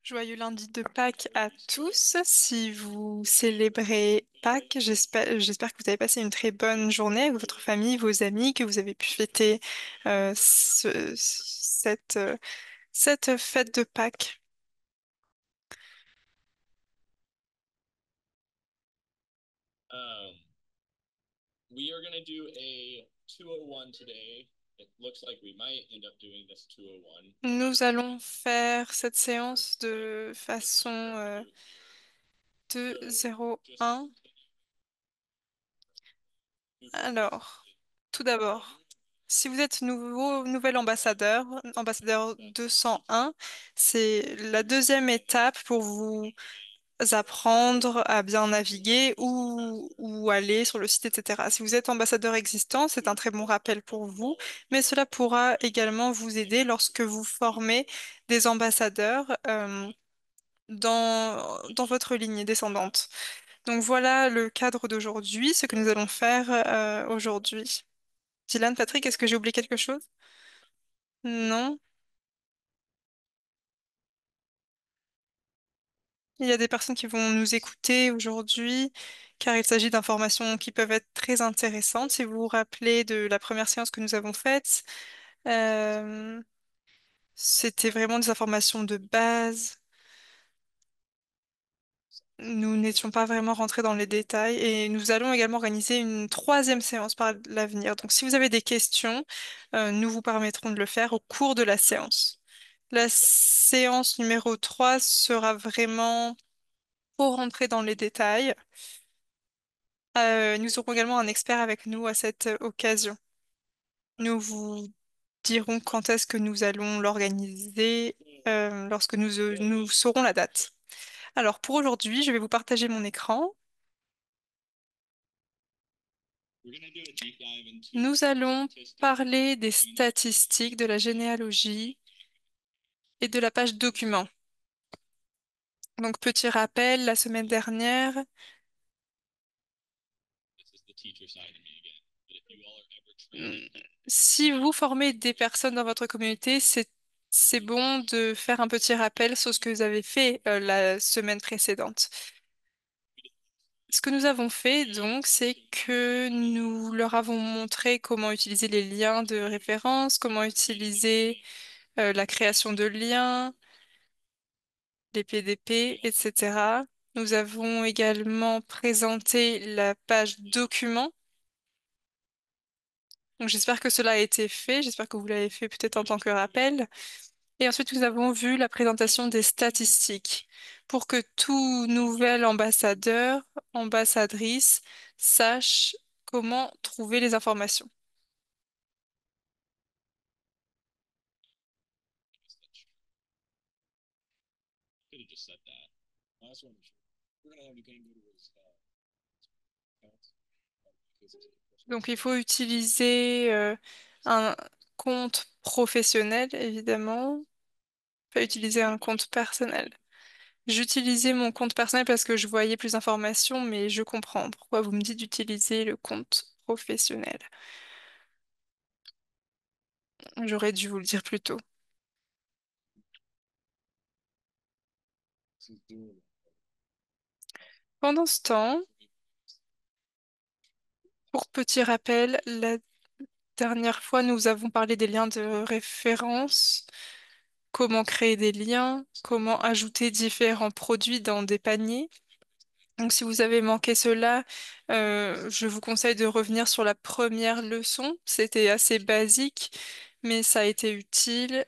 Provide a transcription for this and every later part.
Joyeux lundi de Pâques à tous. Si vous célébrez Pâques, j'espère que vous avez passé une très bonne journée avec votre famille, vos amis, que vous avez pu fêter cette fête de Pâques. Um, we are going to do a 201 today. It looks like we might end up doing this 201. Nous allons faire cette séance de façon So just 2-0-1. continue Alors, tout d'abord, si vous êtes nouvel ambassadeur 201, c'est la deuxième étape pour vous apprendre à bien naviguer ou aller sur le site, etc. Si vous êtes ambassadeur existant, c'est un très bon rappel pour vous, mais cela pourra également vous aider lorsque vous formez des ambassadeurs dans votre lignée descendante. Donc voilà le cadre d'aujourd'hui, ce que nous allons faire aujourd'hui. Dylan, Patrick, est-ce que j'ai oublié quelque chose? Non. Il y a des personnes qui vont nous écouter aujourd'hui, car il s'agit d'informations qui peuvent être très intéressantes. Si vous vous rappelez de la première séance que nous avons faite, euh, c'était vraiment des informations de base. Nous n'étions pas vraiment rentrés dans les détails et nous allons également organiser une troisième séance par l'avenir. Donc, si vous avez des questions, nous vous permettrons de le faire au cours de la séance. La séance numéro 3 sera vraiment pour rentrer dans les détails. Nous aurons également un expert avec nous à cette occasion. Nous vous dirons quand est-ce que nous allons l'organiser lorsque nous saurons la date. Alors pour aujourd'hui, je vais vous partager mon écran. Nous allons parler des statistiques, de la généalogie et de la page document. Donc petit rappel, la semaine dernière, Hmm, si vous formez des personnes dans votre communauté, c'est bon de faire un petit rappel sur ce que vous avez fait la semaine précédente. Ce que nous avons fait, donc, c'est que nous leur avons montré comment utiliser les liens de référence, comment utiliser la création de liens, les PDP, etc. Nous avons également présenté la page document. Donc, j'espère que cela a été fait. J'espère que vous l'avez fait peut-être en tant que rappel. Et ensuite, nous avons vu la présentation des statistiques pour que tout nouvel ambassadeur, ambassadrice sache comment trouver les informations. could have just said that. Last one. We're gonna have the game go to his accounts. Donc, il faut utiliser un compte professionnel, évidemment, pas utiliser un compte personnel. J'utilisais mon compte personnel parce que je voyais plus d'informations, mais je comprends pourquoi vous me dites d'utiliser le compte professionnel. J'aurais dû vous le dire plus tôt. Pendant ce temps, pour petit rappel, la dernière fois, nous avons parlé des liens de référence, comment créer des liens, comment ajouter différents produits dans des paniers. Donc, si vous avez manqué cela, je vous conseille de revenir sur la première leçon. C'était assez basique, mais ça a été utile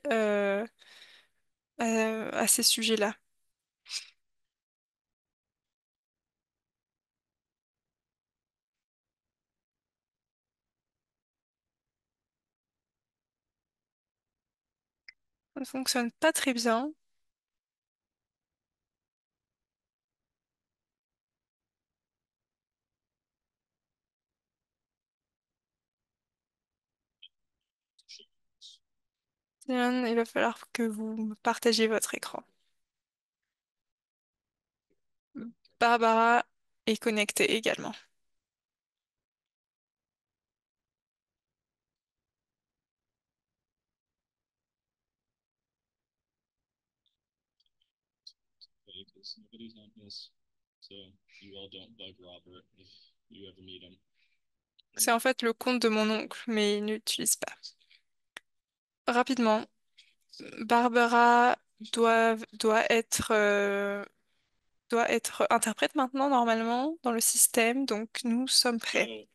à ces sujets-là. Ça ne fonctionne pas très bien. Tiens, il va falloir que vous partagez votre écran. Barbara est connectée également. Nobody's on his, so you all don't bug Robert if you ever meet him. C'est en fait le compte de mon oncle, mais il n'utilise pas. Rapidement, Barbara doit être interprète maintenant, normalement, dans le système, donc nous sommes So prêts. again,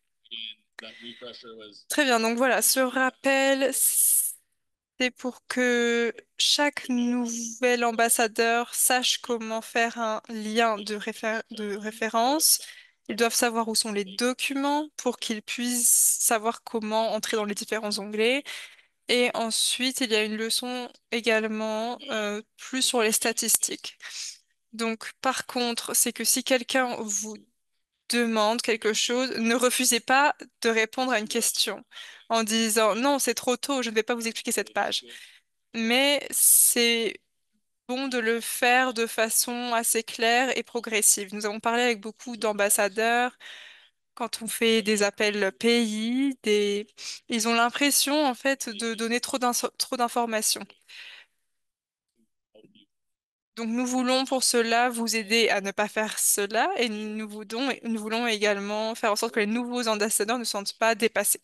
that refresher was Très bien, donc voilà, ce rappel, c'est pour que chaque nouvel ambassadeur sache comment faire un lien de référence. Ils doivent savoir où sont les documents pour qu'ils puissent savoir comment entrer dans les différents onglets. Et ensuite, il y a une leçon également plus sur les statistiques. Donc, par contre, c'est que si quelqu'un vous demande quelque chose, ne refusez pas de répondre à une question en disant non, c'est trop tôt, je ne vais pas vous expliquer cette page. Mais c'est bon de le faire de façon assez claire et progressive. Nous avons parlé avec beaucoup d'ambassadeurs quand on fait des appels pays, ils ont l'impression en fait de donner trop d'informations. Donc nous voulons pour cela vous aider à ne pas faire cela et nous voulons également faire en sorte que les nouveaux ambassadeurs ne se sentent pas dépassés.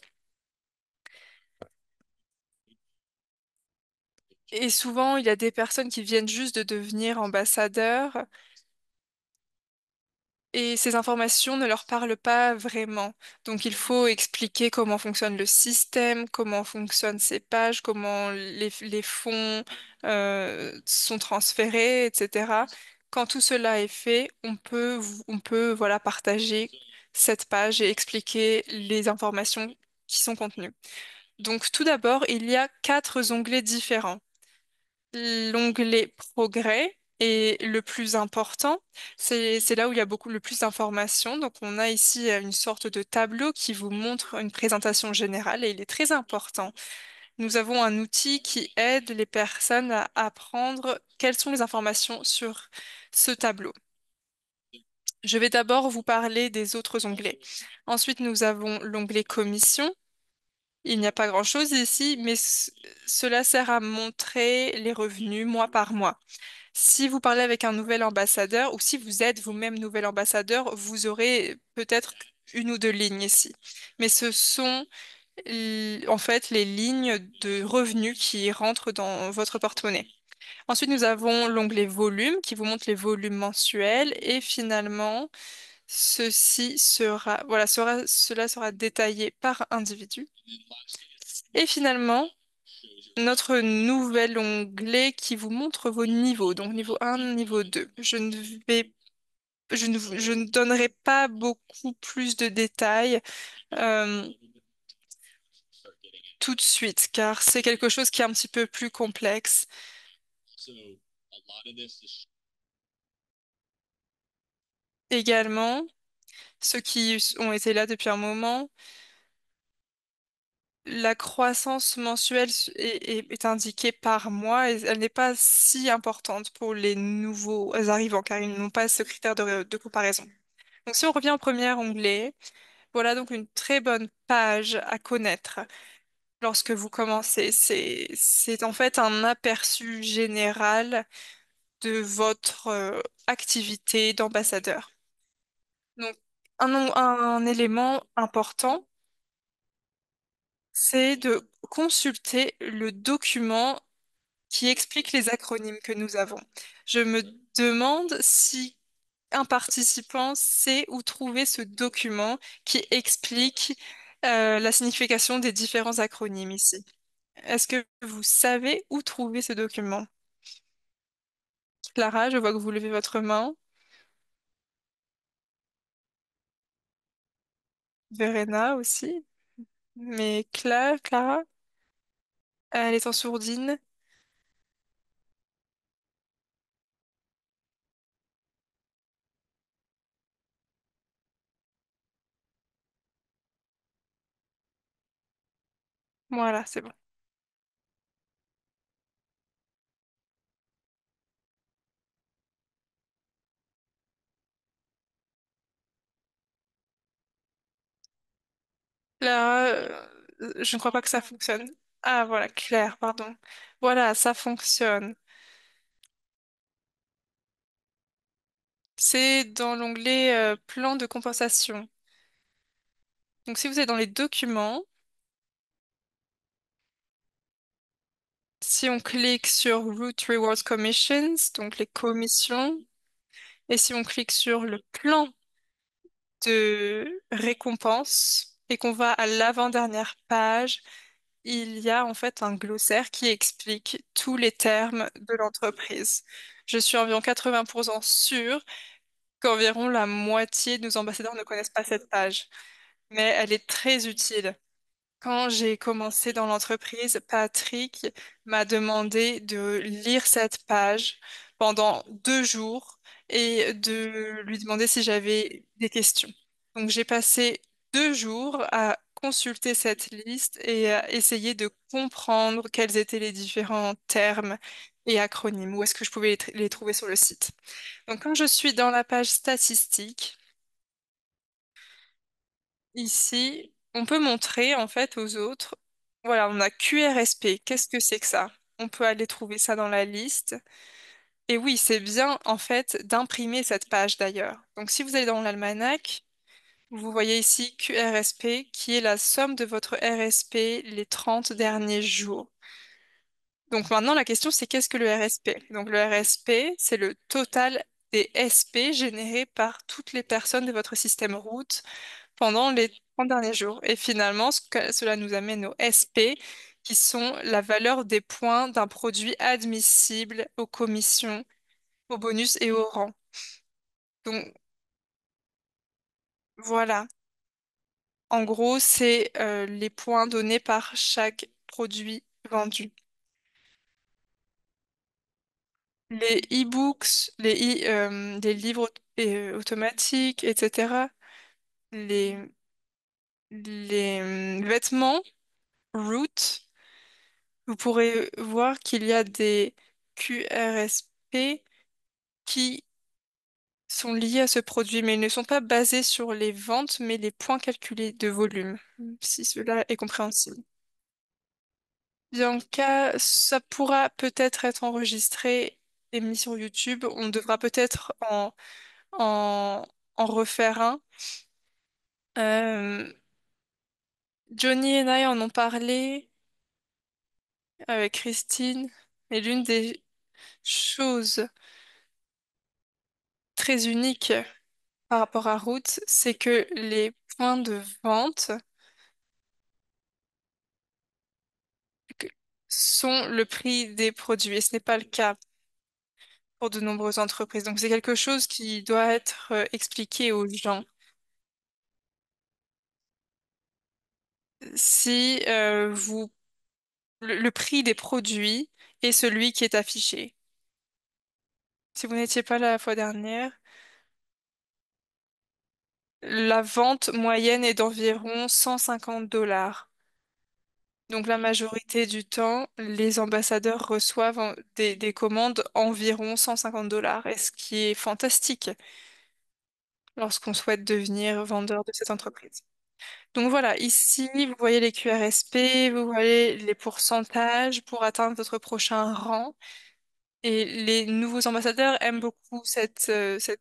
Et souvent, il y a des personnes qui viennent juste de devenir ambassadeurs et ces informations ne leur parlent pas vraiment. Donc il faut expliquer comment fonctionne le système, comment fonctionnent ces pages, comment les fonds sont transférés, etc. Quand tout cela est fait, on peut voilà, partager cette page et expliquer les informations qui sont contenues. Donc tout d'abord, il y a quatre onglets différents. L'onglet Progrès est le plus important. C'est là où il y a le plus d'informations. Donc, on a ici une sorte de tableau qui vous montre une présentation générale et il est très important. Nous avons un outil qui aide les personnes à apprendre quelles sont les informations sur ce tableau. Je vais d'abord vous parler des autres onglets. Ensuite, nous avons l'onglet Commission. Il n'y a pas grand-chose ici, mais cela sert à montrer les revenus mois par mois. Si vous parlez avec un nouvel ambassadeur ou si vous êtes vous-même nouvel ambassadeur, vous aurez peut-être une ou deux lignes ici. Mais ce sont en fait les lignes de revenus qui rentrent dans votre porte-monnaie. Ensuite, nous avons l'onglet volume qui vous montre les volumes mensuels et finalement, cela sera détaillé par individu. Et finalement, notre nouvel onglet qui vous montre vos niveaux, donc niveau 1, niveau 2. Je ne donnerai pas beaucoup plus de détails euh, tout de suite, car c'est quelque chose qui est un petit peu plus complexe. so a lot of this is Également, ceux qui ont été là depuis un moment, la croissance mensuelle est indiquée par mois et elle n'est pas si importante pour les nouveaux arrivants, car ils n'ont pas ce critère de comparaison. Donc si on revient au premier onglet, voilà donc une très bonne page à connaître lorsque vous commencez. C'est en fait un aperçu général de votre activité d'ambassadeur. Donc un élément important, c'est de consulter le document qui explique les acronymes que nous avons. Je me demande si un participant sait où trouver ce document qui explique la signification des différents acronymes ici. Est-ce que vous savez où trouver ce document? Clara, je vois que vous levez votre main. Verena aussi. Mais Clara, elle est en sourdine. Voilà, c'est bon. Clara, je ne crois pas que ça fonctionne. Ah, voilà, Claire, pardon. Voilà, ça fonctionne. C'est dans l'onglet plan de compensation. Donc si vous êtes dans les documents, si on clique sur Root Rewards Commissions, donc les commissions, et si on clique sur le plan de récompense et qu'on va à l'avant-dernière page, il y a en fait un glossaire qui explique tous les termes de l'entreprise. Je suis environ 80% sûre qu'environ la moitié de nos ambassadeurs ne connaissent pas cette page, mais elle est très utile. Quand j'ai commencé dans l'entreprise, Patrick m'a demandé de lire cette page pendant 2 jours et de lui demander si j'avais des questions. Donc j'ai passé 2 jours à consulter cette liste et à essayer de comprendre quels étaient les différents termes et acronymes, où est-ce que je pouvais les trouver sur le site. Donc quand je suis dans la page statistique, ici, on peut montrer en fait aux autres, voilà, on a QRSP, qu'est-ce que c'est que ça? On peut aller trouver ça dans la liste. Et oui, c'est bien en fait d'imprimer cette page d'ailleurs. Donc si vous allez dans l'almanach, vous voyez ici QRSP qui est la somme de votre RSP les 30 derniers jours. Donc maintenant la question c'est qu'est-ce que le RSP? Donc le RSP, c'est le total des SP générés par toutes les personnes de votre système route pendant les 30 derniers jours. Et finalement, cela nous amène au SP, qui sont la valeur des points d'un produit admissible aux commissions, aux bonus et aux rangs. Donc voilà, en gros, c'est les points donnés par chaque produit vendu. Les e-books, les livres automatiques, etc. Les, les vêtements, Root. Vous pourrez voir qu'il y a des QRSP qui sont liés à ce produit, mais ils ne sont pas basés sur les ventes, mais les points calculés de volume, si cela est compréhensible. Bianca, ça pourra peut-être être enregistré et mis sur YouTube. On devra peut-être en, en refaire un. Euh, Johnny et I en ont parlé avec Christine, et l'une des choses très uniques par rapport à Root, c'est que les points de vente que- sont le prix des produits et ce n'est pas le cas pour de nombreuses entreprises. Donc c'est quelque chose qui doit être expliqué aux gens. Si le prix des produits est celui qui est affiché. Si vous n'étiez pas là la fois dernière, la vente moyenne est d'environ 150 dollars. Donc la majorité du temps, les ambassadeurs reçoivent des commandes environ 150 dollars, et ce qui est fantastique lorsqu'on souhaite devenir vendeur de cette entreprise. Donc voilà, ici, vous voyez les QRSP, vous voyez les pourcentages pour atteindre votre prochain rang. Et les nouveaux ambassadeurs aiment beaucoup cette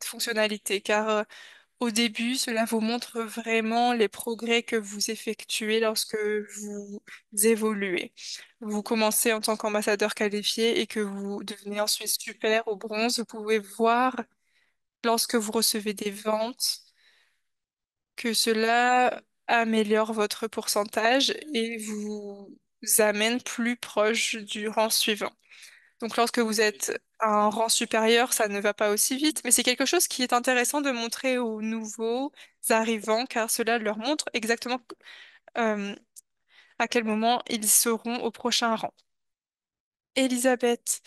fonctionnalité car au début, cela vous montre vraiment les progrès que vous effectuez lorsque vous évoluez. Vous commencez en tant qu'ambassadeur qualifié et que vous devenez ensuite super au bronze. Vous pouvez voir lorsque vous recevez des ventes que cela améliore votre pourcentage et vous amène plus proche du rang suivant. Donc lorsque vous êtes à un rang supérieur, ça ne va pas aussi vite, mais c'est quelque chose qui est intéressant de montrer aux nouveaux arrivants, car cela leur montre exactement euh, à quel moment ils seront au prochain rang. Elisabeth,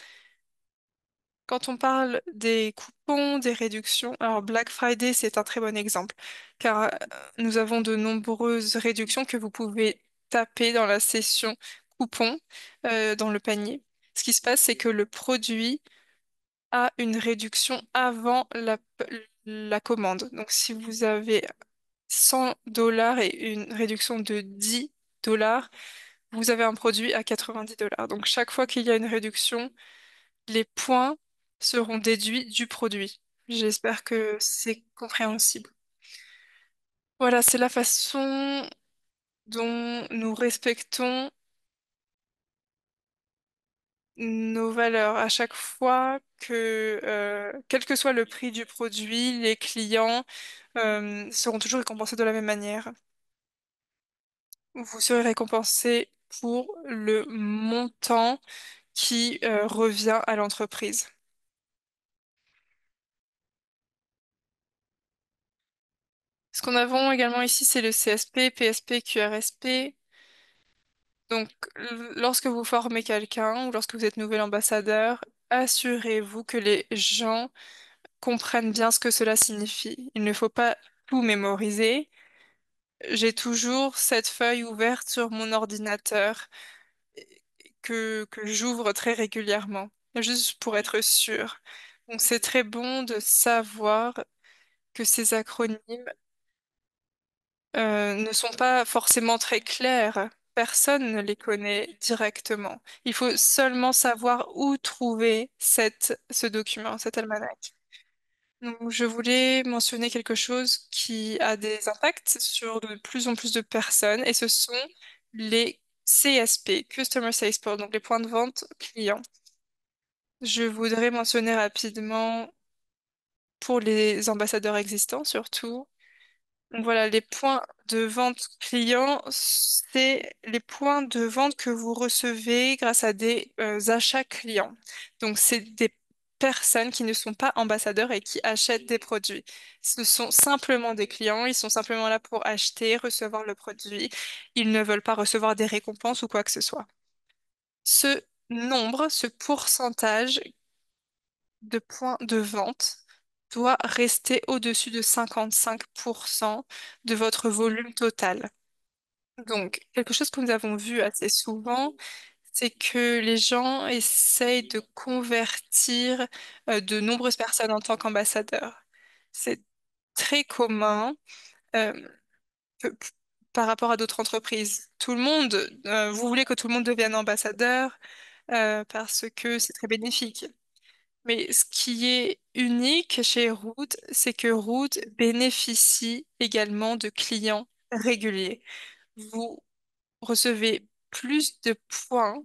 quand on parle des coupons, des réductions, alors Black Friday, c'est un très bon exemple, car nous avons de nombreuses réductions que vous pouvez taper dans la section coupons dans le panier. Ce qui se passe, c'est que le produit a une réduction avant la commande. Donc, si vous avez 100 dollars et une réduction de 10 dollars, vous avez un produit à 90 dollars. Donc, chaque fois qu'il y a une réduction, les points seront déduits du produit. J'espère que c'est compréhensible. Voilà, c'est la façon dont nous respectons nos valeurs. À chaque fois que, quel que soit le prix du produit, les clients, seront toujours récompensés de la même manière. Vous serez récompensé pour le montant qui, revient à l'entreprise. Ce qu'on a également ici, c'est le CSP, PSP, QRSP. Donc, lorsque vous formez quelqu'un ou lorsque vous êtes nouvel ambassadeur, assurez-vous que les gens comprennent bien ce que cela signifie. Il ne faut pas tout mémoriser. J'ai toujours cette feuille ouverte sur mon ordinateur que j'ouvre très régulièrement, juste pour être sûre. Donc, c'est très bon de savoir que ces acronymes ne sont pas forcément très clairs. Personne ne les connaît directement. Il faut seulement savoir où trouver ce document, cet almanach. Donc, je voulais mentionner quelque chose qui a des impacts sur de plus en plus de personnes, et ce sont les CSP, Customer Sales Point, donc les points de vente clients. Je voudrais mentionner rapidement pour les ambassadeurs existants surtout. Donc voilà, les points de vente clients, c'est les points de vente que vous recevez grâce à des achats clients. Donc c'est des personnes qui ne sont pas ambassadeurs et qui achètent des produits. Ce sont simplement des clients, ils sont simplement là pour acheter, recevoir le produit. Ils ne veulent pas recevoir des récompenses ou quoi que ce soit. Ce nombre, ce pourcentage de points de vente doit rester au-dessus de 55% de votre volume total. Donc, quelque chose que nous avons vu assez souvent, c'est que les gens essayent de convertir de nombreuses personnes en tant qu'ambassadeurs. C'est très commun euh, que- par rapport à d'autres entreprises. Tout le monde, vous voulez que tout le monde devienne ambassadeur parce que c'est très bénéfique. Mais ce qui est unique chez Root, c'est que Root bénéficie également de clients réguliers. Vous recevez plus de points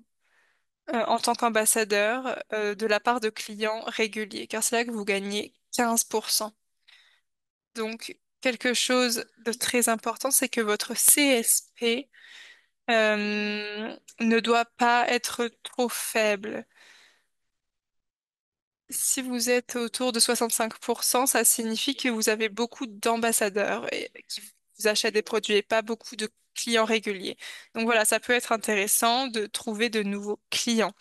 en tant qu'ambassadeur de la part de clients réguliers, car c'est là que vous gagnez 15%. Donc, quelque chose de très important, c'est que votre CSP ne doit pas être trop faible. Si vous êtes autour de 65%, ça signifie que vous avez beaucoup d'ambassadeurs et qui vous achètent des produits et pas beaucoup de clients réguliers. Donc voilà, ça peut être intéressant de trouver de nouveaux clients.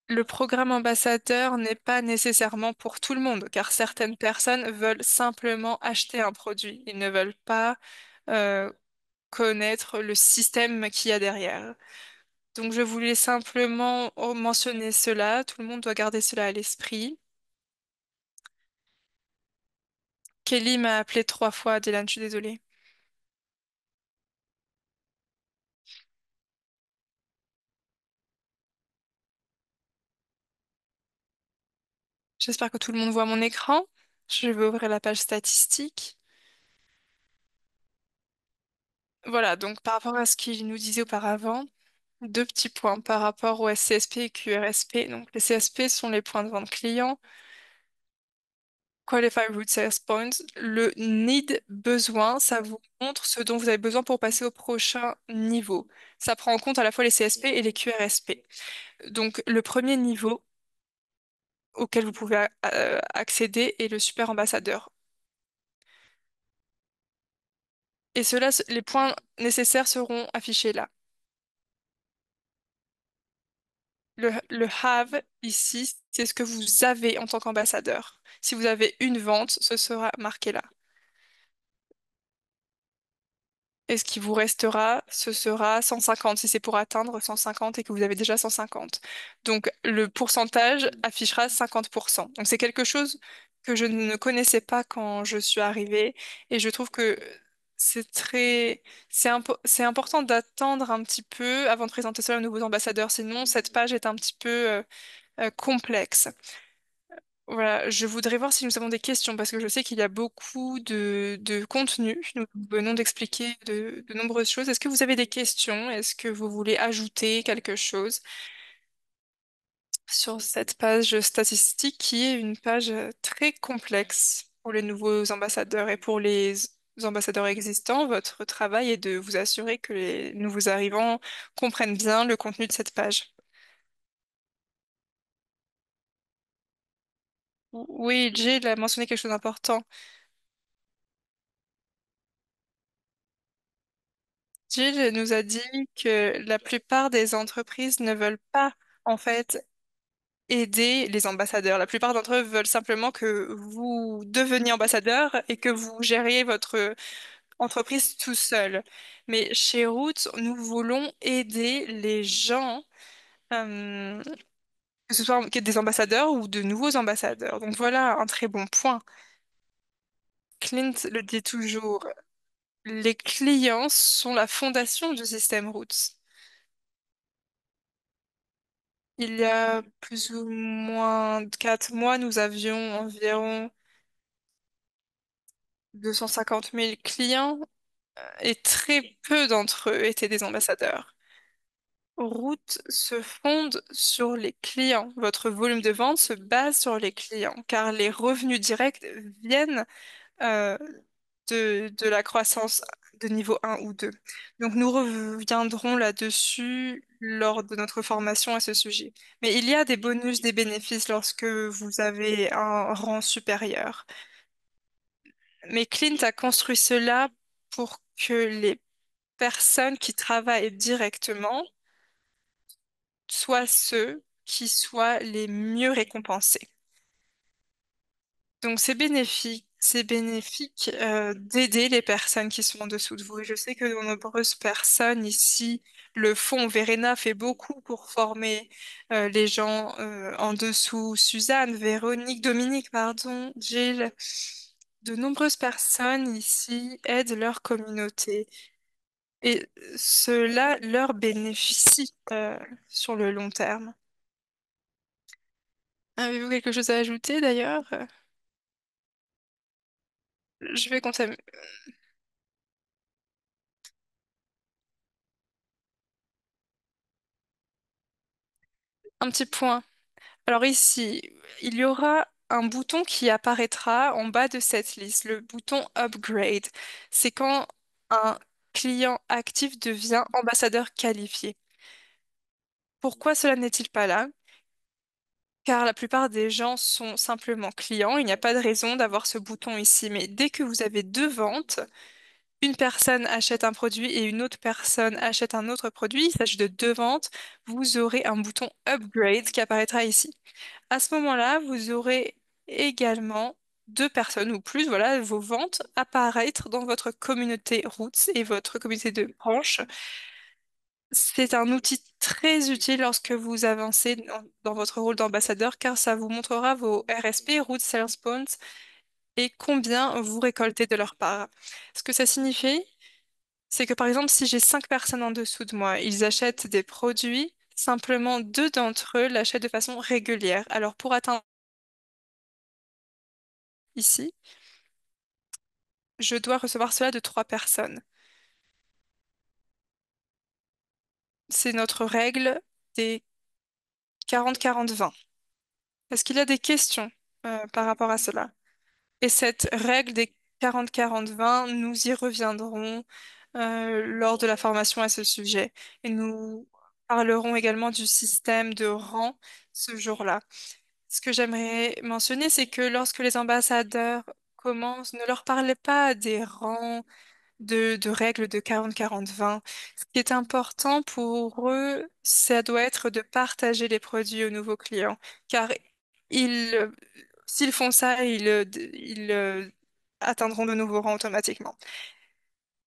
Le programme ambassadeur n'est pas nécessairement pour tout le monde, car certaines personnes veulent simplement acheter un produit. Ils ne veulent pas euh, connaître le système qu'il y a derrière. Donc je voulais simplement mentionner cela. Tout le monde doit garder cela à l'esprit. Kelly m'a appelé 3 fois, Dylan, je suis désolée. J'espère que tout le monde voit mon écran. Je vais ouvrir la page statistique. Voilà, donc par rapport à ce qu'il nous disait auparavant, deux petits points par rapport au CSP et QRSP. Donc les CSP sont les points de vente clients. Qualified Route Sales Points, le need, besoin, ça vous montre ce dont vous avez besoin pour passer au prochain niveau. Ça prend en compte à la fois les CSP et les QRSP. Donc le premier niveau auquel vous pouvez accéder est le super ambassadeur. Et cela, les points nécessaires seront affichés là. Le have ici, c'est ce que vous avez en tant qu'ambassadeur. Si vous avez une vente, ce sera marqué là. Et ce qui vous restera, ce sera 150 si c'est pour atteindre 150 et que vous avez déjà 150. Donc le pourcentage affichera 50%. Donc c'est quelque chose que je ne connaissais pas quand je suis arrivée et je trouve que c'est important d'attendre un petit peu avant de présenter cela aux nouveaux ambassadeurs. Sinon, cette page est un petit peu complexe. Voilà, je voudrais voir si nous avons des questions parce que je sais qu'il y a beaucoup de contenu. Nous venons d'expliquer de nombreuses choses. Est-ce que vous avez des questions? Est-ce que vous voulez ajouter quelque chose sur cette page statistique qui est une page très complexe pour les nouveaux ambassadeurs et pour les ambassadeurs existants? Votre travail est de vous assurer que les nouveaux arrivants comprennent bien le contenu de cette page. Oui, Jill a mentionné quelque chose d'important. Jill nous a dit que la plupart des entreprises ne veulent pas, en fait, aider les ambassadeurs. La plupart d'entre eux veulent simplement que vous deveniez ambassadeur et que vous gériez votre entreprise tout seul. Mais chez Roots, nous voulons aider les gens, euh, que ce soit des ambassadeurs ou de nouveaux ambassadeurs. Donc voilà un très bon point. Clint le dit toujours, les clients sont la fondation du système Roots. Il y a plus ou moins 4 mois, nous avions environ 250 000 clients et très peu d'entre eux étaient des ambassadeurs. Route se fonde sur les clients. Votre volume de vente se base sur les clients car les revenus directs viennent euh, de la croissance de niveau 1 ou 2. Donc nous reviendrons là-dessus lors de notre formation à ce sujet. Mais il y a des bonus, des bénéfices lorsque vous avez un rang supérieur. Mais Clint a construit cela pour que les personnes qui travaillent directement soient ceux qui soient les mieux récompensés. Donc c'est bénéfique d'aider les personnes qui sont en dessous de vous. Et je sais que de nombreuses personnes ici le font. Verena fait beaucoup pour former les gens en dessous. Suzanne, Véronique, Dominique, pardon, Jill. De nombreuses personnes ici aident leur communauté et cela leur bénéficie sur le long terme. Avez-vous quelque chose à ajouter d'ailleurs? Je vais compter un petit point. Alors ici, il y aura un bouton qui apparaîtra en bas de cette liste, le bouton Upgrade. C'est quand un client actif devient ambassadeur qualifié. Pourquoi cela n'est-il pas là? Car la plupart des gens sont simplement clients. Il n'y a pas de raison d'avoir ce bouton ici. Mais dès que vous avez deux ventes, une personne achète un produit et une autre personne achète un autre produit, il s'agit de deux ventes, vous aurez un bouton Upgrade qui apparaîtra ici. À ce moment-là, vous aurez également deux personnes ou plus, voilà, vos ventes apparaître dans votre communauté Roots et votre communauté de branches. C'est un outil très utile lorsque vous avancez dans votre rôle d'ambassadeur car ça vous montrera vos RSP, Roots Sales Points, et combien vous récoltez de leur part. Ce que ça signifie, c'est que par exemple, si j'ai 5 personnes en dessous de moi, ils achètent des produits, simplement deux d'entre eux l'achètent de façon régulière. Alors pour atteindre ici, je dois recevoir cela de 3 personnes. C'est notre règle des 40-40-20. Est-ce qu'il y a des questions par rapport à cela? Et cette règle des 40-40-20, nous y reviendrons lors de la formation à ce sujet. Et nous parlerons également du système de rang ce jour-là. Ce que j'aimerais mentionner, c'est que lorsque les ambassadeurs commencent, ne leur parlez pas des rangs de règles de 40-40-20. Ce qui est important pour eux, ça doit être de partager les produits aux nouveaux clients, car ils, s'ils font ça, ils atteindront de nouveaux rangs automatiquement.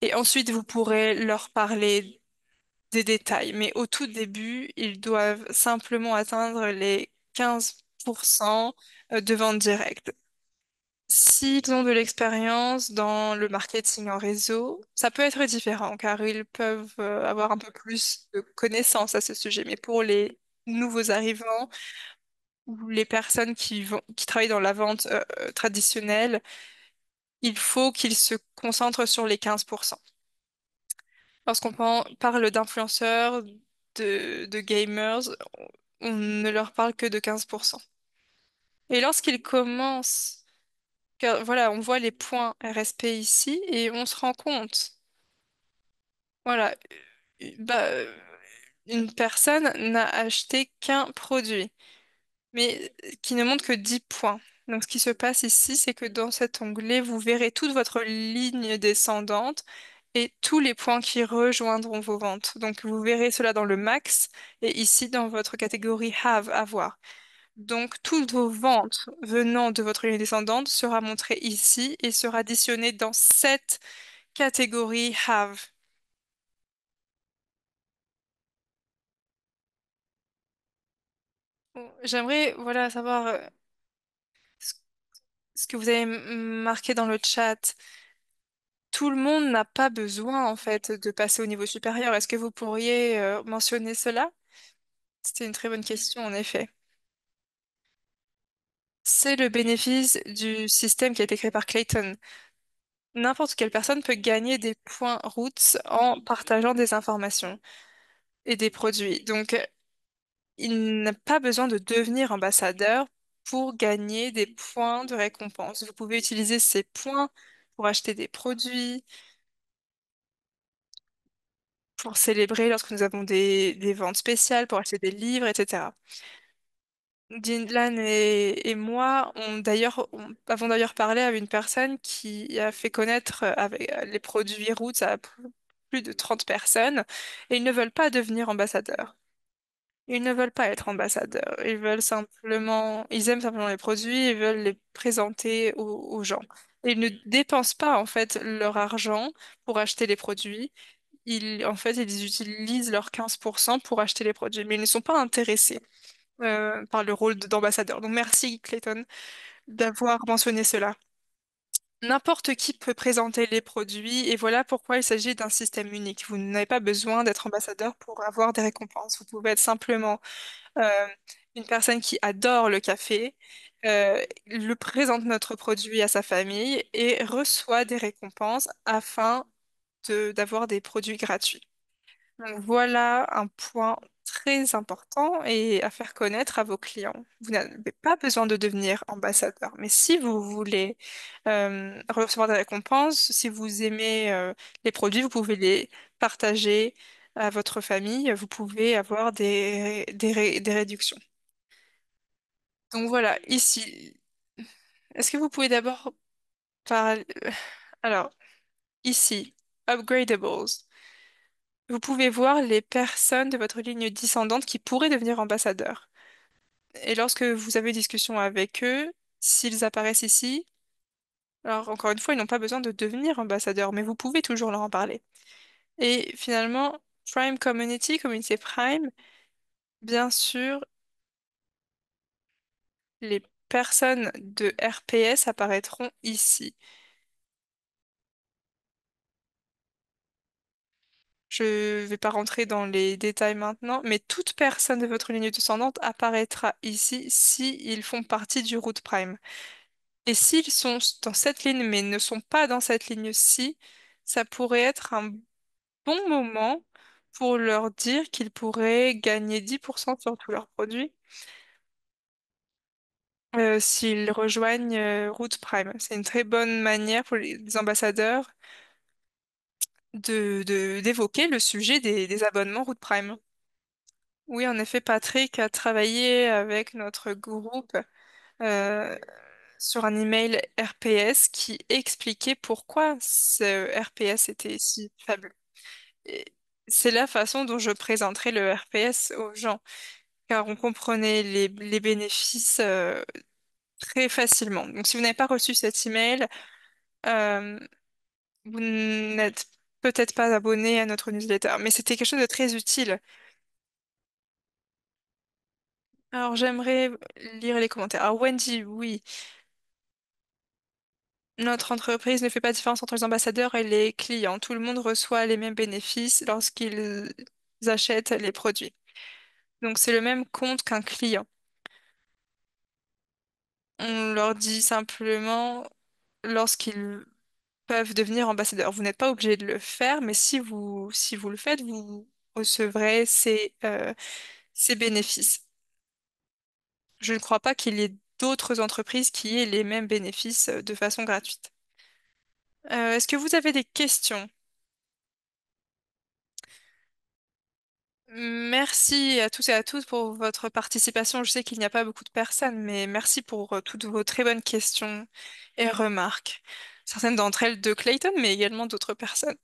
Et ensuite, vous pourrez leur parler des détails, mais au tout début, ils doivent simplement atteindre les 15% de vente directe. S'ils ont de l'expérience dans le marketing en réseau, ça peut être différent car ils peuvent avoir un peu plus de connaissances à ce sujet. Mais pour les nouveaux arrivants, ou les personnes qui travaillent dans la vente traditionnelle, il faut qu'ils se concentrent sur les 15%. Lorsqu'on parle d'influenceurs, de gamers, on ne leur parle que de 15%. Et lorsqu'ils commencent, car voilà, on voit les points RSP ici et on se rend compte, voilà, bah, une personne n'a acheté qu'un produit, mais qui ne montre que 10 points. Donc, ce qui se passe ici, c'est que dans cet onglet, vous verrez toute votre ligne descendante et tous les points qui rejoindront vos ventes. Donc, vous verrez cela dans le max et ici dans votre catégorie Have, avoir. Donc, toutes vos ventes venant de votre ligne descendante sera montrée ici et sera additionnée dans cette catégorie Have. Bon, j'aimerais, voilà, savoir ce ce que vous avez marqué dans le chat. Tout le monde n'a pas besoin, en fait, de passer au niveau supérieur. Est-ce que vous pourriez mentionner cela? C'était une très bonne question, en effet. C'est le bénéfice du système qui a été créé par Clayton. N'importe quelle personne peut gagner des points routes en partageant des informations et des produits. Donc, il n'a pas besoin de devenir ambassadeur pour gagner des points de récompense. Vous pouvez utiliser ces points pour acheter des produits, pour célébrer lorsque nous avons des ventes spéciales, pour acheter des livres, etc. Dylan et moi avons d'ailleurs parlé avec une personne qui a fait connaître avec les produits Roots à plus de 30 personnes et ils ne veulent pas devenir ambassadeurs. Ils ne veulent pas être ambassadeurs. Ils aiment simplement les produits et veulent les présenter aux gens. Et ils ne dépensent pas en fait leur argent pour acheter les produits. En fait, ils utilisent leurs 15% pour acheter les produits, mais ils ne sont pas intéressés par le rôle d'ambassadeur. Donc merci Clayton d'avoir mentionné cela. N'importe qui peut présenter les produits et voilà pourquoi il s'agit d'un système unique. Vous n'avez pas besoin d'être ambassadeur pour avoir des récompenses. Vous pouvez être simplement euh, une personne qui adore le café, le présente notre produit à sa famille et reçoit des récompenses afin d'avoir des produits gratuits. Donc voilà un point très important et à faire connaître à vos clients. Vous n'avez pas besoin de devenir ambassadeur, mais si vous voulez recevoir des récompenses, si vous aimez les produits, vous pouvez les partager à votre famille, vous pouvez avoir des réductions. Donc voilà, ici, est-ce que vous pouvez d'abord parler... Alors, ici, upgradables. Vous pouvez voir les personnes de votre ligne descendante qui pourraient devenir ambassadeurs. Et lorsque vous avez une discussion avec eux, s'ils apparaissent ici, alors encore une fois, ils n'ont pas besoin de devenir ambassadeurs, mais vous pouvez toujours leur en parler. Et finalement, Prime Community, Community Prime, bien sûr, les personnes de RPS apparaîtront ici. Je ne vais pas rentrer dans les détails maintenant, mais toute personne de votre ligne descendante apparaîtra ici si ils font partie du Root Prime. Et s'ils sont dans cette ligne mais ne sont pas dans cette ligne-ci, ça pourrait être un bon moment pour leur dire qu'ils pourraient gagner 10% sur tous leurs produits s'ils rejoignent Root Prime. C'est une très bonne manière pour les ambassadeurs d'évoquer le sujet des abonnements Root Prime. Oui, en effet, Patrick a travaillé avec notre groupe euh, sur un email RPS qui expliquait pourquoi ce RPS était si faible. Et c'est la façon dont je présenterai le RPS aux gens, car on comprenait les bénéfices très facilement. Donc, si vous n'avez pas reçu cet email, euh, vous n'êtes peut-être pas abonné à notre newsletter, mais c'était quelque chose de très utile. Alors, j'aimerais lire les commentaires. Alors, Wendy, oui. Notre entreprise ne fait pas de différence entre les ambassadeurs et les clients. Tout le monde reçoit les mêmes bénéfices lorsqu'ils achètent les produits. Donc, c'est le même compte qu'un client. On leur dit simplement lorsqu'ils peuvent devenir ambassadeurs. Vous n'êtes pas obligé de le faire, mais si vous le faites, vous recevrez ces bénéfices. Je ne crois pas qu'il y ait d'autres entreprises qui aient les mêmes bénéfices de façon gratuite. Est-ce que vous avez des questions? Merci à tous et à toutes pour votre participation. Je sais qu'il n'y a pas beaucoup de personnes, mais merci pour toutes vos très bonnes questions et remarques. Certaines d'entre elles de Clayton, mais également d'autres personnes.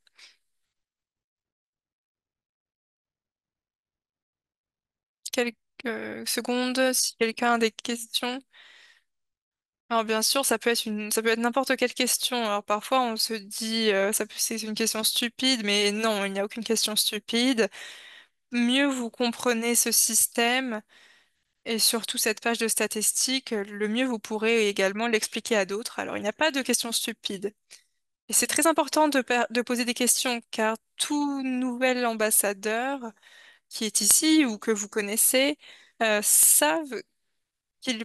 Quelques secondes, si quelqu'un a des questions. Alors bien sûr, ça peut être n'importe quelle question. Alors parfois on se dit, c'est une question stupide, mais non, il n'y a aucune question stupide. Mieux vous comprenez ce système et surtout cette page de statistiques, le mieux vous pourrez également l'expliquer à d'autres. Alors il n'y a pas de questions stupides. Et c'est très important de poser des questions car tout nouvel ambassadeur qui est ici ou que vous connaissez savent qu'ils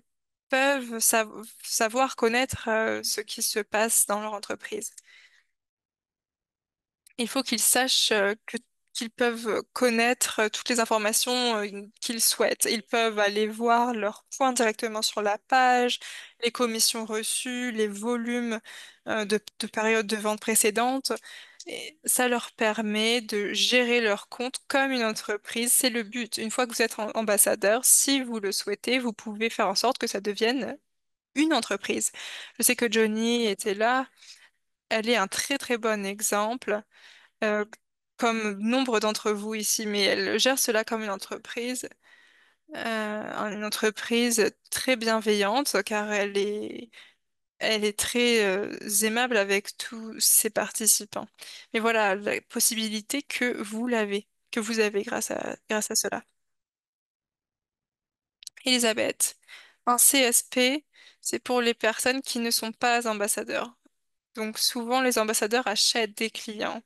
peuvent savoir connaître ce qui se passe dans leur entreprise. Il faut qu'ils sachent qu'ils peuvent connaître toutes les informations qu'ils souhaitent. Ils peuvent aller voir leurs points directement sur la page, les commissions reçues, les volumes de périodes de vente précédentes. Et ça leur permet de gérer leur compte comme une entreprise. C'est le but. Une fois que vous êtes ambassadeur, si vous le souhaitez, vous pouvez faire en sorte que ça devienne une entreprise. Je sais que Johnny était là. Elle est un très très bon exemple, euh, comme nombre d'entre vous ici, mais elle gère cela comme une entreprise très bienveillante, car elle est très aimable avec tous ses participants. Mais voilà, la possibilité que vous avez grâce à cela. Elisabeth, un CSP, c'est pour les personnes qui ne sont pas ambassadeurs. Donc souvent, les ambassadeurs achètent des clients.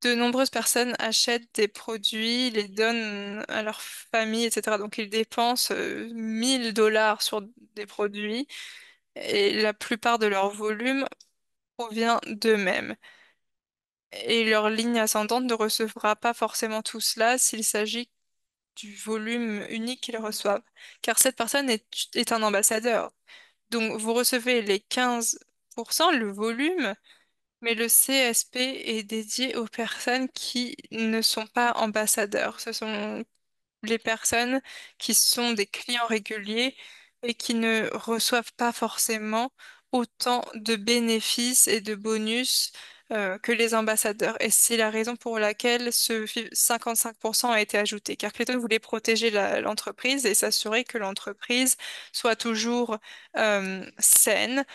De nombreuses personnes achètent des produits, les donnent à leur famille, etc. Donc ils dépensent 1000 $ sur des produits et la plupart de leur volume provient d'eux-mêmes. Et leur ligne ascendante ne recevra pas forcément tout cela s'il s'agit du volume unique qu'ils reçoivent. Car cette personne est un ambassadeur. Donc vous recevez les 15%, le volume. Mais le CSP est dédié aux personnes qui ne sont pas ambassadeurs. Ce sont les personnes qui sont des clients réguliers et qui ne reçoivent pas forcément autant de bénéfices et de bonus que les ambassadeurs. Et c'est la raison pour laquelle ce 55% a été ajouté, car Clayton voulait protéger l'entreprise et s'assurer que l'entreprise soit toujours saine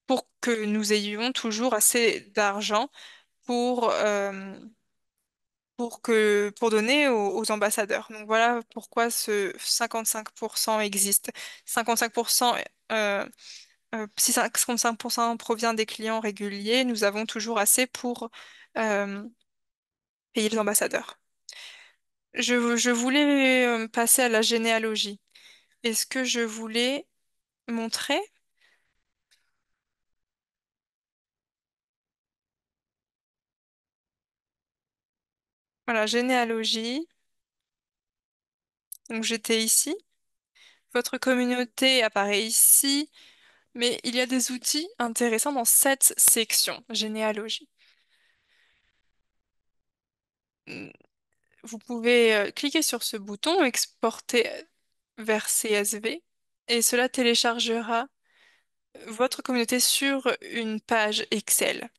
pour que nous ayons toujours assez d'argent pour, pour donner aux ambassadeurs. Donc voilà pourquoi ce 55% existe. 55%, si 55% provient des clients réguliers, nous avons toujours assez pour euh, payer les ambassadeurs. Je voulais passer à la généalogie. Est-ce que je voulais montrer? Voilà, généalogie. Donc j'étais ici. Votre communauté apparaît ici. Mais il y a des outils intéressants dans cette section, généalogie. Hmm, Vous pouvez cliquer sur ce bouton, exporter vers CSV, et cela téléchargera votre communauté sur une page Excel.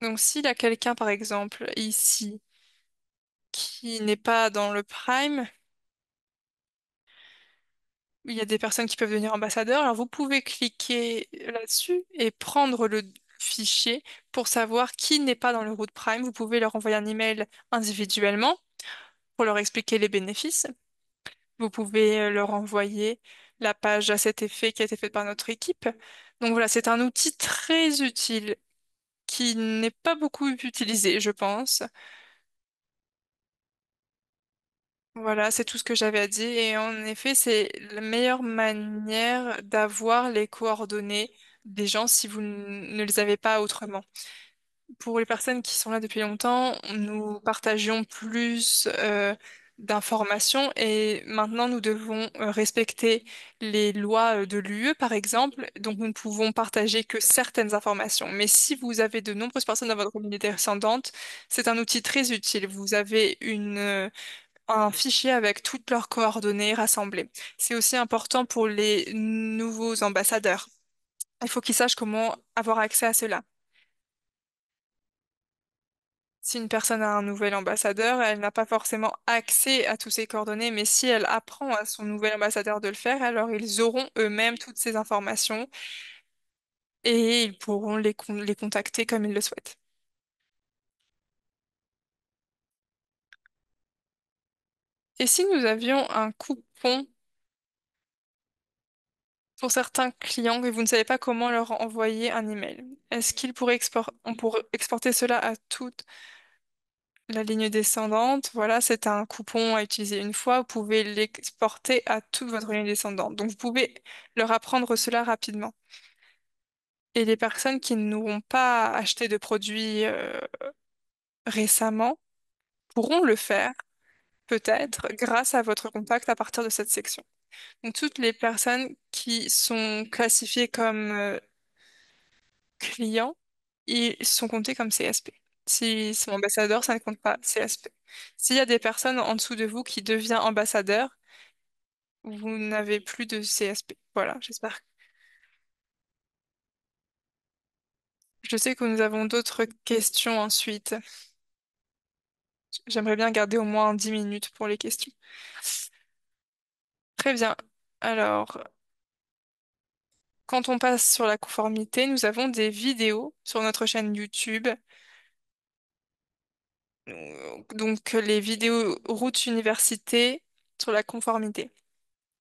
Donc s'il y a quelqu'un, par exemple, ici, qui n'est pas dans le Prime, il y a des personnes qui peuvent devenir ambassadeurs, alors vous pouvez cliquer là-dessus et prendre le fichier pour savoir qui n'est pas dans le Root Prime. Vous pouvez leur envoyer un email individuellement pour leur expliquer les bénéfices. Vous pouvez leur envoyer la page à cet effet qui a été faite par notre équipe. Donc voilà, c'est un outil très utile qui n'est pas beaucoup utilisé, je pense. Voilà, c'est tout ce que j'avais à dire. Et en effet, c'est la meilleure manière d'avoir les coordonnées des gens si vous ne les avez pas autrement. Pour les personnes qui sont là depuis longtemps, nous partagions plus d'informations et maintenant nous devons respecter les lois de l'UE, par exemple. Donc nous ne pouvons partager que certaines informations. Mais si vous avez de nombreuses personnes dans votre communauté descendante, c'est un outil très utile. Vous avez un fichier avec toutes leurs coordonnées rassemblées. C'est aussi important pour les nouveaux ambassadeurs. Il faut qu'ils sachent comment avoir accès à cela. Si une personne a un nouvel ambassadeur, elle n'a pas forcément accès à tous ces coordonnées, mais si elle apprend à son nouvel ambassadeur de le faire, alors ils auront eux-mêmes toutes ces informations et ils pourront les contacter comme ils le souhaitent. Et si nous avions un coupon pour certains clients et vous ne savez pas comment leur envoyer un email, est-ce on pourrait exporter cela à toute la ligne descendante? Voilà, c'est un coupon à utiliser une fois. Vous pouvez l'exporter à toute votre ligne descendante. Donc, vous pouvez leur apprendre cela rapidement. Et les personnes qui n'auront pas acheté de produits récemment pourront le faire, peut-être, grâce à votre contact à partir de cette section. Donc, toutes les personnes qui sont classifiées comme clients, ils sont comptés comme CSP. Si c'est ambassadeur, ça ne compte pas CSP. S'il y a des personnes en dessous de vous qui deviennent ambassadeurs, vous n'avez plus de CSP. Voilà, j'espère. Je sais que nous avons d'autres questions ensuite. J'aimerais bien garder au moins 10 minutes pour les questions. Très bien. Alors, quand on passe sur la conformité, nous avons des vidéos sur notre chaîne YouTube. Donc, les vidéos route université sur la conformité.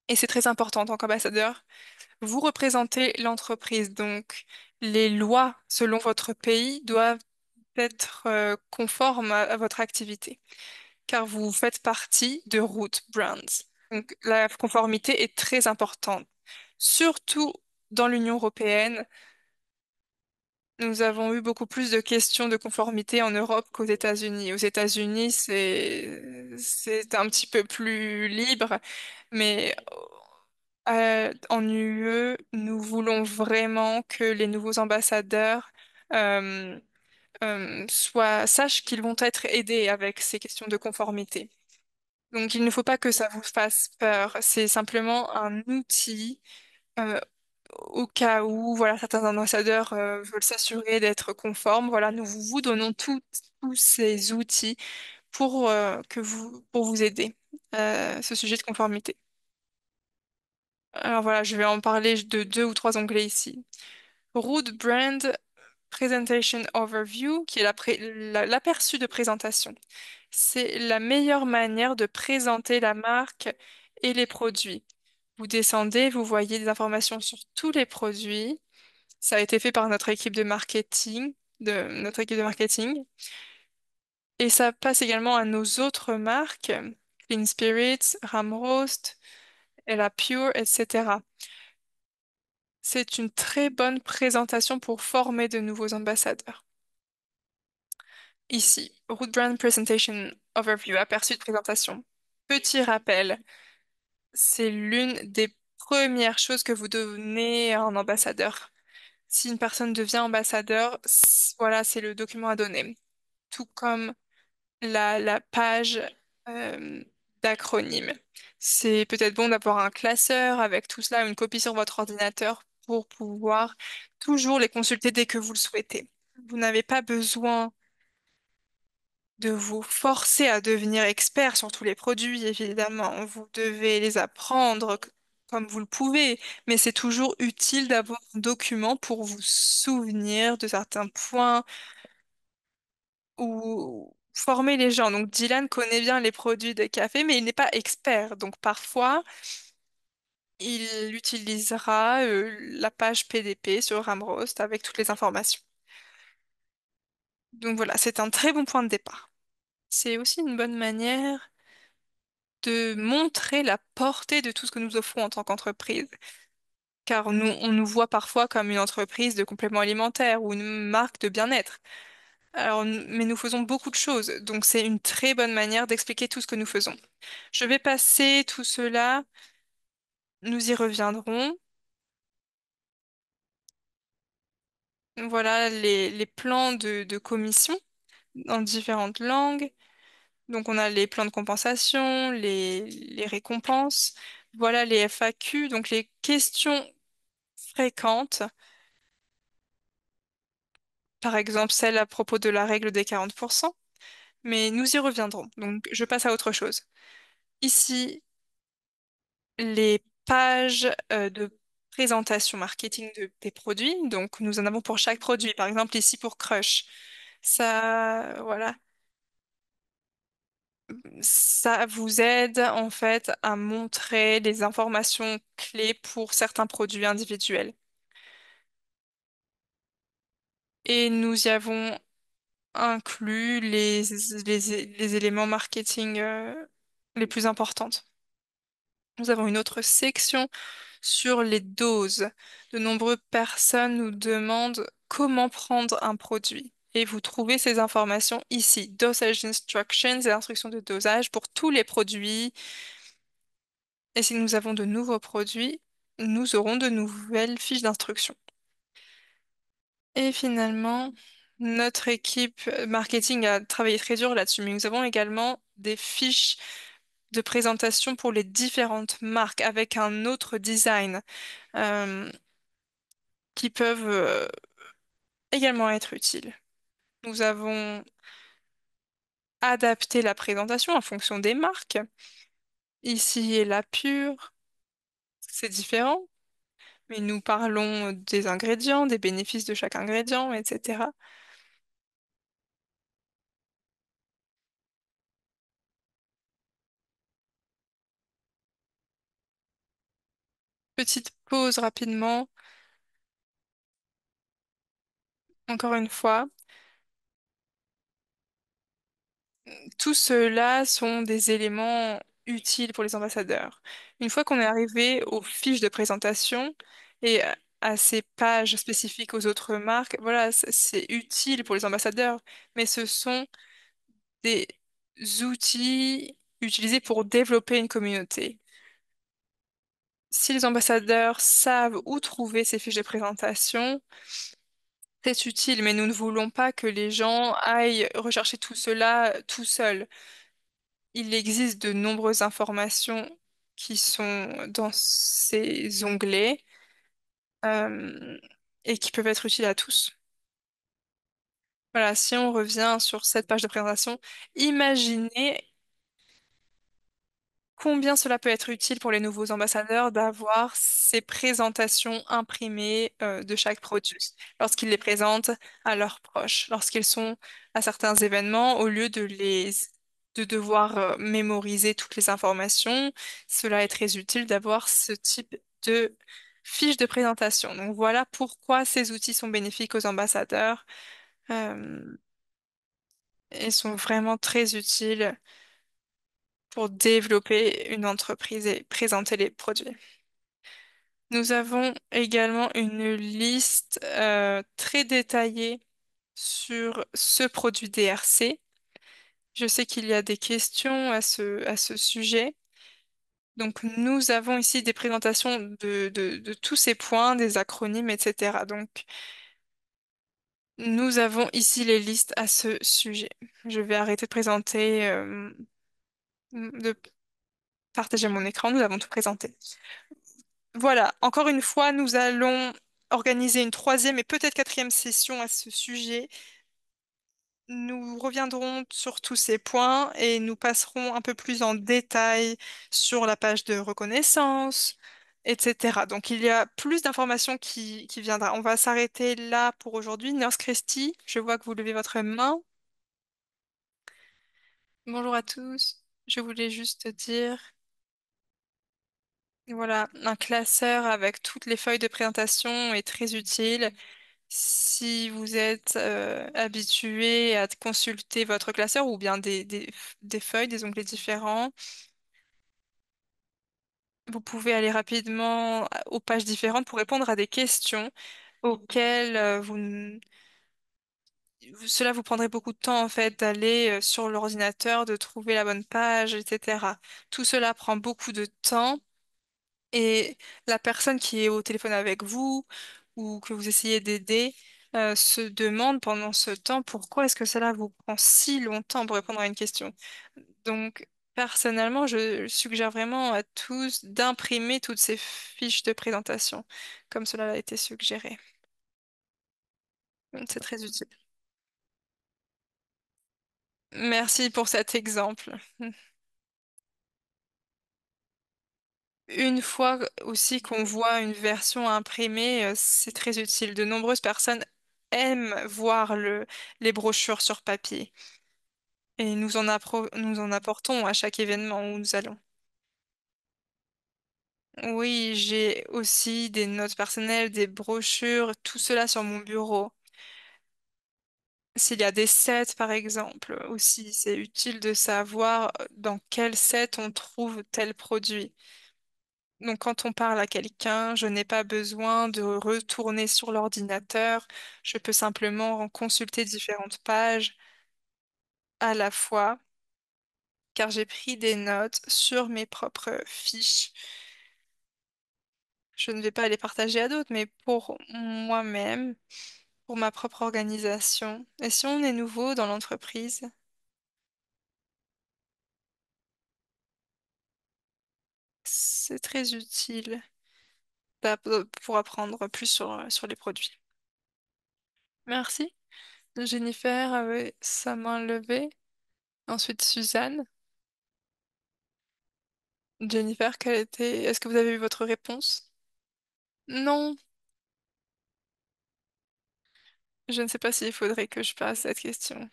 Et c'est très important en tant qu'ambassadeur. Vous représentez l'entreprise, donc les lois selon votre pays doivent être conformes à votre activité, car vous faites partie de Root Brands. Donc la conformité est très importante, surtout dans l'Union européenne. Nous avons eu beaucoup plus de questions de conformité en Europe qu'aux États-Unis. Aux États-Unis, c'est un petit peu plus libre, mais en UE, nous voulons vraiment que les nouveaux ambassadeurs euh, sachent qu'ils vont être aidés avec ces questions de conformité. Donc, il ne faut pas que ça vous fasse peur. C'est simplement un outil euh, au cas où, voilà, certains ambassadeurs veulent s'assurer d'être conformes. Voilà, nous vous donnons tous ces outils pour vous aider à ce sujet de conformité. Alors voilà, je vais en parler de deux ou trois onglets ici. Root Brand Presentation Overview, qui est l'aperçu de présentation. C'est la meilleure manière de présenter la marque et les produits. Vous descendez, vous voyez des informations sur tous les produits. Ça a été fait par notre équipe de marketing. Et ça passe également à nos autres marques, Clean Spirits, Ramrost, Ella Pure, etc. C'est une très bonne présentation pour former de nouveaux ambassadeurs. Ici, Root Brand Presentation Overview, aperçu de présentation. Petit rappel, c'est l'une des premières choses que vous donnez à un ambassadeur. Si une personne devient ambassadeur, voilà, c'est le document à donner. Tout comme la page euh, d'acronyme. C'est peut-être bon d'avoir un classeur avec tout cela, une copie sur votre ordinateur pour pouvoir toujours les consulter dès que vous le souhaitez. Vous n'avez pas besoin de vous forcer à devenir expert sur tous les produits, évidemment. Vous devez les apprendre comme vous le pouvez, mais c'est toujours utile d'avoir un document pour vous souvenir de certains points ou former les gens. Donc Dylan connaît bien les produits de café, mais il n'est pas expert. Donc parfois, il utilisera la page PDP sur Ramrost avec toutes les informations. Donc voilà, c'est un très bon point de départ. C'est aussi une bonne manière de montrer la portée de tout ce que nous offrons en tant qu'entreprise. Car nous, on nous voit parfois comme une entreprise de compléments alimentaires ou une marque de bien-être. Alors, mais nous faisons beaucoup de choses, donc c'est une très bonne manière d'expliquer tout ce que nous faisons. Je vais passer tout cela, nous y reviendrons. Voilà les plans de commission dans différentes langues. Donc, on a les plans de compensation, les récompenses. Voilà les FAQ, donc les questions fréquentes. Par exemple, celle à propos de la règle des 40%. Mais nous y reviendrons. Donc, je passe à autre chose. Ici, les pages de présentation marketing des produits. Donc, nous en avons pour chaque produit. Par exemple, ici pour Crush. Ça, voilà, ça vous aide en fait à montrer les informations clés pour certains produits individuels. Et nous y avons inclus les éléments marketing les plus importants. Nous avons une autre section sur les doses. De nombreuses personnes nous demandent comment prendre un produit. Et vous trouvez ces informations ici. Dosage instructions et instructions de dosage pour tous les produits. Et si nous avons de nouveaux produits, nous aurons de nouvelles fiches d'instructions. Et finalement, notre équipe marketing a travaillé très dur là-dessus, mais nous avons également des fiches de présentation pour les différentes marques avec un autre design euh, qui peuvent également être utiles. Nous avons adapté la présentation en fonction des marques. Ici est la pure, c'est différent, mais nous parlons des ingrédients, des bénéfices de chaque ingrédient, etc. Petite pause rapidement, encore une fois. Tout cela sont des éléments utiles pour les ambassadeurs. Une fois qu'on est arrivé aux fiches de présentation et à ces pages spécifiques aux autres marques, voilà, c'est utile pour les ambassadeurs, mais ce sont des outils utilisés pour développer une communauté. Si les ambassadeurs savent où trouver ces fiches de présentation, c'est utile, mais nous ne voulons pas que les gens aillent rechercher tout cela tout seuls. Il existe de nombreuses informations qui sont dans ces onglets euh, et qui peuvent être utiles à tous. Voilà, si on revient sur cette page de présentation, imaginez combien cela peut être utile pour les nouveaux ambassadeurs d'avoir ces présentations imprimées de chaque produit lorsqu'ils les présentent à leurs proches, lorsqu'ils sont à certains événements, au lieu de devoir mémoriser toutes les informations, cela est très utile d'avoir ce type de fiche de présentation. Donc voilà pourquoi ces outils sont bénéfiques aux ambassadeurs et sont vraiment très utiles pour développer une entreprise et présenter les produits. Nous avons également une liste très détaillée sur ce produit DRC. Je sais qu'il y a des questions à ce sujet. Donc, nous avons ici des présentations de tous ces points, des acronymes, etc. Donc, nous avons ici les listes à ce sujet. Je vais arrêter de présenter, de partager mon écran. Nous avons tout présenté. Voilà, encore une fois, nous allons organiser une troisième et peut-être quatrième session à ce sujet. Nous reviendrons sur tous ces points et nous passerons un peu plus en détail sur la page de reconnaissance, etc. Donc il y a plus d'informations qui viendra. On va s'arrêter là pour aujourd'hui. Nurse Christie, je vois que vous levez votre main. Bonjour à tous. Je voulais juste dire, voilà, un classeur avec toutes les feuilles de présentation est très utile. Si vous êtes habitué à consulter votre classeur ou bien des feuilles, des onglets différents, Vous pouvez aller rapidement aux pages différentes pour répondre à des questions auxquelles cela vous prendrait beaucoup de temps en fait d'aller sur l'ordinateur, de trouver la bonne page, etc. Tout cela prend beaucoup de temps et la personne qui est au téléphone avec vous ou que vous essayez d'aider se demande pendant ce temps pourquoi est-ce que cela vous prend si longtemps pour répondre à une question. Donc, personnellement, je suggère vraiment à tous d'imprimer toutes ces fiches de présentation, comme cela a été suggéré. C'est très utile. Merci pour cet exemple. Une fois aussi qu'on voit une version imprimée, c'est très utile. De nombreuses personnes aiment voir les brochures sur papier et nous en apportons à chaque événement où nous allons. Oui, j'ai aussi des notes personnelles, des brochures, tout cela sur mon bureau. S'il y a des sets, par exemple, aussi, c'est utile de savoir dans quel set on trouve tel produit. Donc, quand on parle à quelqu'un, je n'ai pas besoin de retourner sur l'ordinateur. Je peux simplement consulter différentes pages à la fois, car j'ai pris des notes sur mes propres fiches. Je ne vais pas les partager à d'autres, mais pour moi-même, pour ma propre organisation. Et si on est nouveau dans l'entreprise, c'est très utile pour apprendre plus sur les produits. Merci. Jennifer avait sa main levée. Ensuite, Suzanne. Jennifer, est-ce que vous avez eu votre réponse? Non, je ne sais pas s'il faudrait que je passe cette question.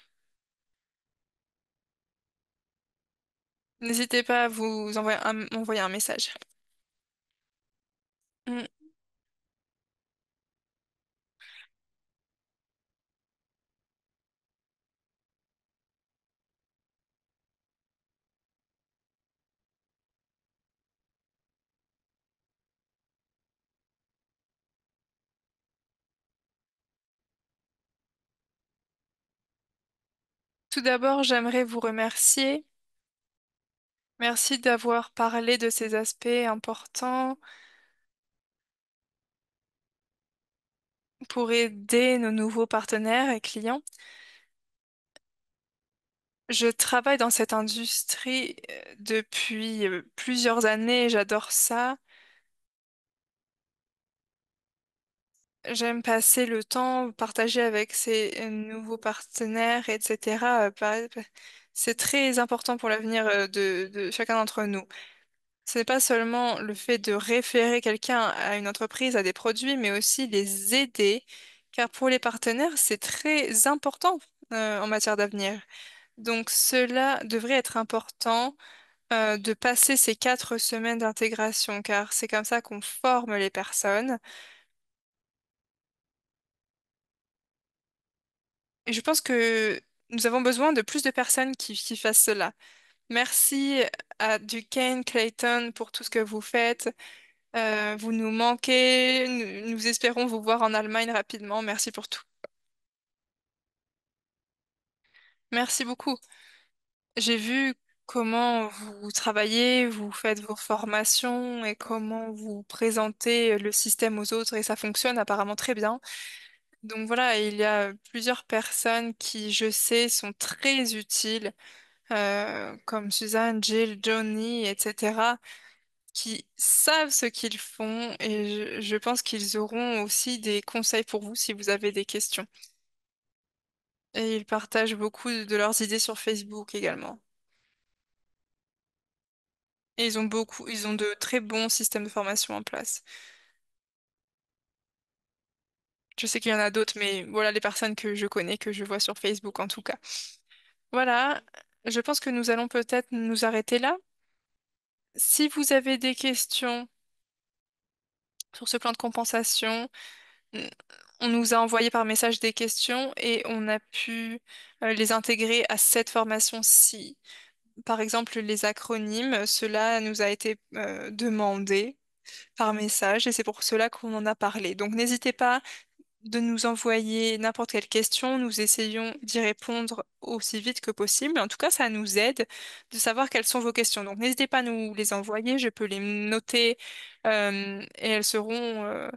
N'hésitez pas à vous envoyer un message. Mm. Tout d'abord, j'aimerais vous remercier. Merci d'avoir parlé de ces aspects importants pour aider nos nouveaux partenaires et clients. Je travaille dans cette industrie depuis plusieurs années, j'adore ça. J'aime passer le temps partagé avec ces nouveaux partenaires, etc. C'est très important pour l'avenir de chacun d'entre nous. Ce n'est pas seulement le fait de référer quelqu'un à une entreprise, à des produits, mais aussi les aider, car pour les partenaires, c'est très important en matière d'avenir. Donc cela devrait être important de passer ces 4 semaines d'intégration, car c'est comme ça qu'on forme les personnes. Et je pense que nous avons besoin de plus de personnes qui fassent cela. Merci à Duquesne, Clayton, pour tout ce que vous faites. Vous nous manquez. Nous espérons vous voir en Allemagne rapidement. Merci pour tout. Merci beaucoup. J'ai vu comment vous travaillez, vous faites vos formations et comment vous présentez le système aux autres et ça fonctionne apparemment très bien. Donc voilà, il y a plusieurs personnes qui, je sais, sont très utiles, comme Suzanne, Jill, Johnny, etc., qui savent ce qu'ils font et je pense qu'ils auront aussi des conseils pour vous si vous avez des questions. Et ils partagent beaucoup de leurs idées sur Facebook également. Et ils ont de très bons systèmes de formation en place. Je sais qu'il y en a d'autres, mais voilà les personnes que je connais, que je vois sur Facebook en tout cas. Voilà, je pense que nous allons peut-être nous arrêter là. Si vous avez des questions sur ce plan de compensation, mm, on nous a envoyé par message des questions et on a pu les intégrer à cette formation-ci. par exemple, les acronymes, cela nous a été demandé par message et c'est pour cela qu'on en a parlé. Donc n'hésitez pas de nous envoyer n'importe quelle question. Nous essayons d'y répondre aussi vite que possible. En tout cas, ça nous aide de savoir quelles sont vos questions. Donc n'hésitez pas à nous les envoyer. Je peux les noter et elles seront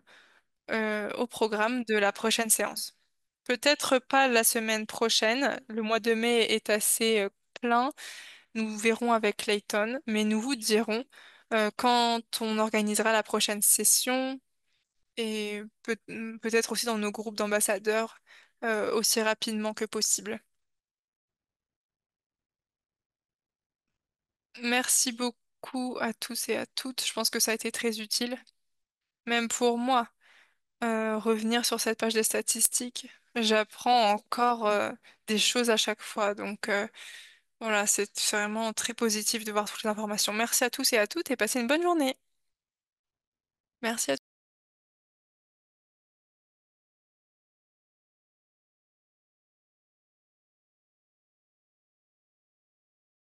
au programme de la prochaine séance. Peut-être pas la semaine prochaine. Le mois de mai est assez plein. Nous verrons avec Clayton, mais nous vous dirons quand on organisera la prochaine session et peut-être aussi dans nos groupes d'ambassadeurs aussi rapidement que possible. Merci beaucoup à tous et à toutes. Je pense que ça a été très utile, même pour moi, revenir sur cette page des statistiques. J'apprends encore des choses à chaque fois, donc voilà, c'est vraiment très positif de voir toutes les informations. Merci à tous et à toutes et passez une bonne journée. Merci à